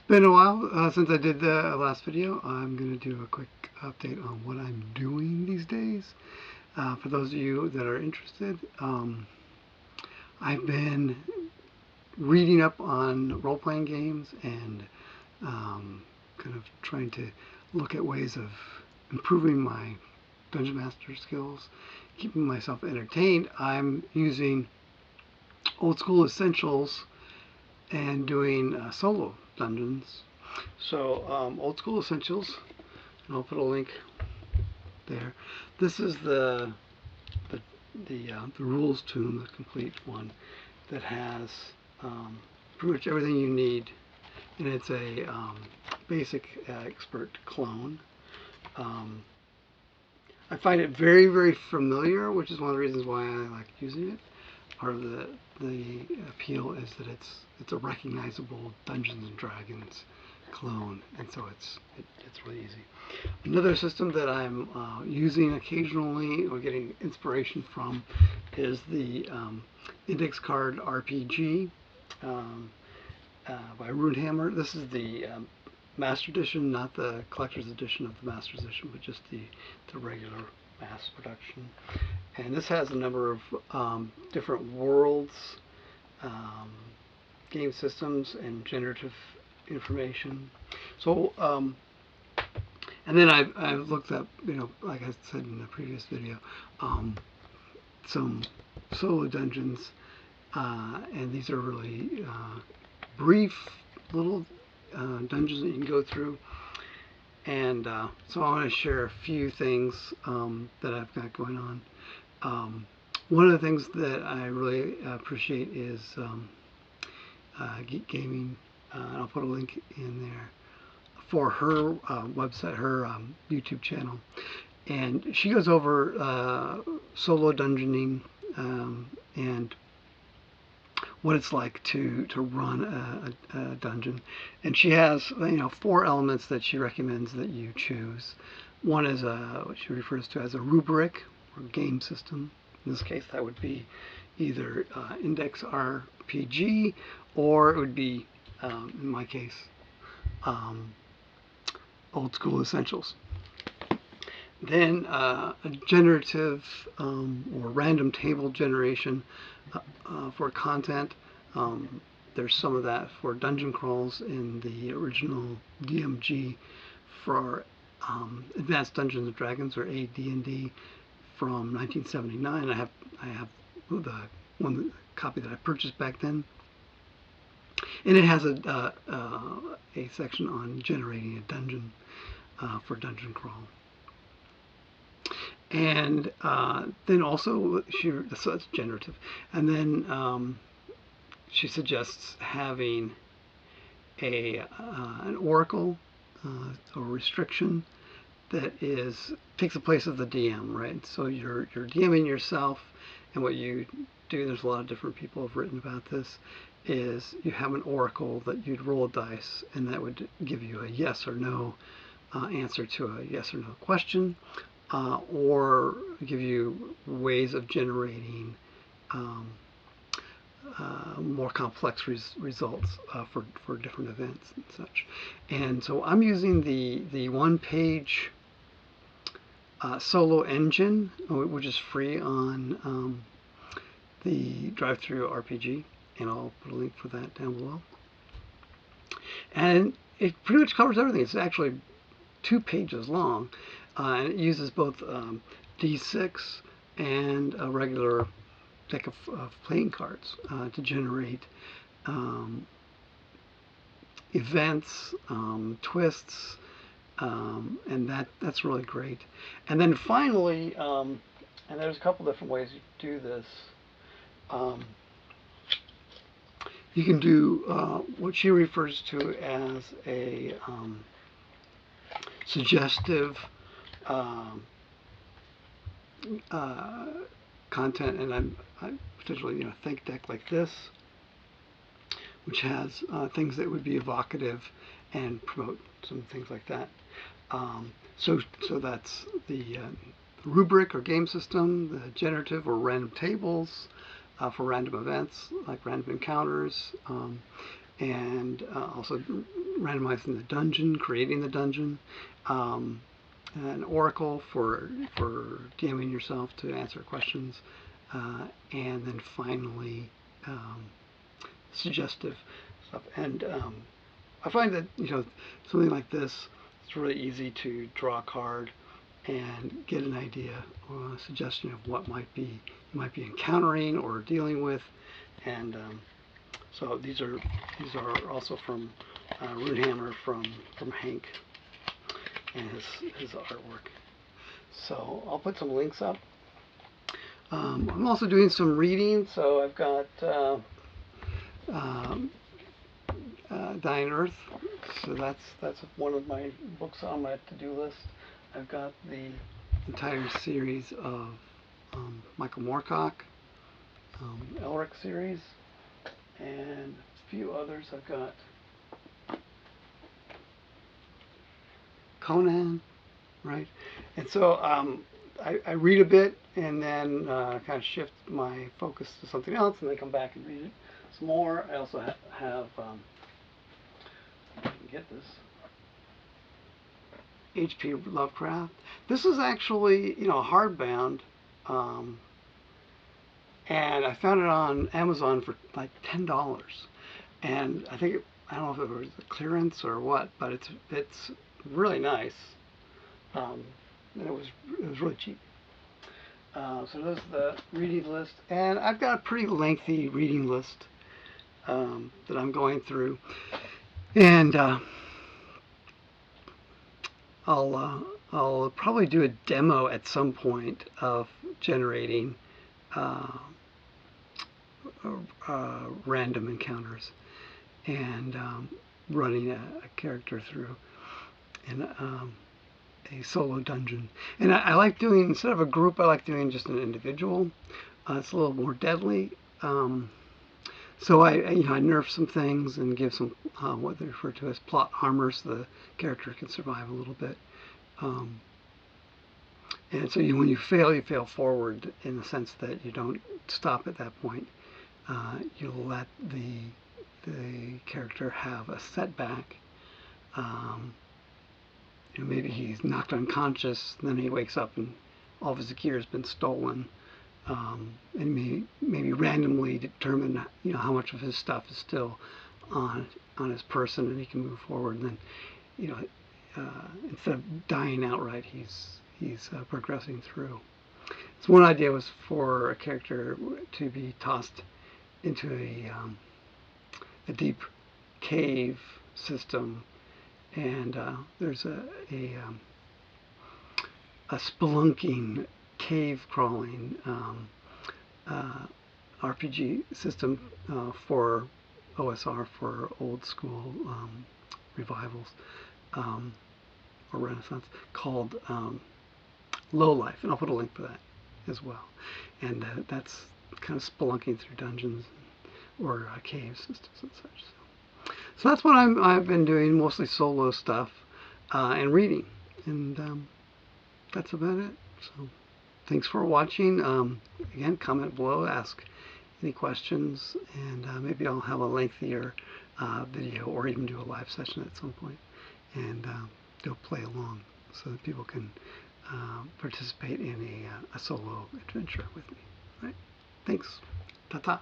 Been a while since I did the last video. I'm going to do a quick update on what I'm doing these days. For those of you that are interested, I've been reading up on role-playing games and kind of trying to look at ways of improving my Dungeon Master skills, keeping myself entertained. I'm using Old School Essentials and doing solo dungeons. So Old School Essentials, and I'll put a link there. This is the rules tome, the complete one that has pretty much everything you need, and it's a basic expert clone. I find it very, very familiar, which is one of the reasons why I like using it. Part of the appeal is that it's a recognizable Dungeons and Dragons clone, and so it's really easy. Another system that I'm using occasionally or getting inspiration from is the Index Card RPG by Runehammer. This is the Master Edition, not the Collector's Edition of the Master's Edition, but just the regular mass production. And this has a number of different worlds, game systems, and generative information. So, and then I've looked up, like I said in the previous video, some solo dungeons, and these are really brief little dungeons that you can go through. And so I want to share a few things that I've got going on. One of the things that I really appreciate is Geek Gaming, and I'll put a link in there for her website, her YouTube channel. And she goes over solo dungeoning and what it's like to run a dungeon. And she has 4 elements that she recommends that you choose. One is what she refers to as a rubric or game system. In this case, that would be either Index RPG, or it would be, in my case, Old School Essentials. Then a generative or random table generation for content. There's some of that for dungeon crawls in the original DMG for Advanced Dungeons and Dragons, or AD&D, from 1979. I have the copy that I purchased back then, and it has a section on generating a dungeon for dungeon crawl. And then also so that's generative, and then she suggests having an oracle or restriction that takes the place of the DM, right? So you're DMing yourself, and what you do, there's a lot of different people have written about this, is you have an oracle that you'd roll a dice, and that would give you a yes or no answer to a yes or no question, or give you ways of generating more complex results for different events and such. And so I'm using the one-page solo engine, which is free on the Drive-Thru RPG, and I'll put a link for that down below. And it pretty much covers everything. It's actually 2 pages long, and it uses both D6 and a regular deck of playing cards to generate events, twists, and that's really great. And then finally, and there's a couple different ways you do this. You can do what she refers to as a suggestive content, and I'm potentially Think Deck like this, which has things that would be evocative and promote some things like that. So that's the rubric or game system, the generative or random tables for random events like random encounters, and also randomizing the dungeon, creating the dungeon, an oracle for DMing yourself to answer questions, and then finally suggestive stuff. And I find that something like this, it's really easy to draw a card and get an idea or a suggestion of what you might be encountering or dealing with. And so these are also from Runehammer from Hank and his artwork. So I'll put some links up. I'm also doing some reading, so I've got Dying Earth. So that's one of my books on my to-do list. I've got the entire series of Michael Moorcock, Elric series, and a few others. I've got Conan, right? And so I read a bit and then kind of shift my focus to something else, and then come back and read it some more. I also have I can get this, H.P. Lovecraft. This is actually hardbound, and I found it on Amazon for like $10, and I don't know if it was a clearance or what, but it's really nice, and it was really cheap. So there's the reading list, and I've got a pretty lengthy reading list that I'm going through, and I'll probably do a demo at some point of generating random encounters and running a character through and a solo dungeon. And I like doing, instead of a group, I like doing just an individual. It's a little more deadly. So I nerf some things and give some what they refer to as plot armor, so the character can survive a little bit. And so when you fail forward, in the sense that you don't stop at that point. You'll let the character have a setback. Maybe he's knocked unconscious, and then he wakes up and all of his gear has been stolen. And maybe randomly determine how much of his stuff is still on his person, and he can move forward. And then instead of dying outright, he's progressing through. So one idea was for a character to be tossed into a deep cave system, and there's a spelunking, cave crawling RPG system for OSR, for old school revivals or Renaissance, called Lowlife, and I'll put a link for that as well. And that's kind of spelunking through dungeons or cave systems and such. So that's what I've been doing, mostly solo stuff and reading, and that's about it. So thanks for watching. Again, comment below, ask any questions, and maybe I'll have a lengthier video, or even do a live session at some point, and go play along so that people can participate in a solo adventure with me. All right? Thanks. Ta-ta.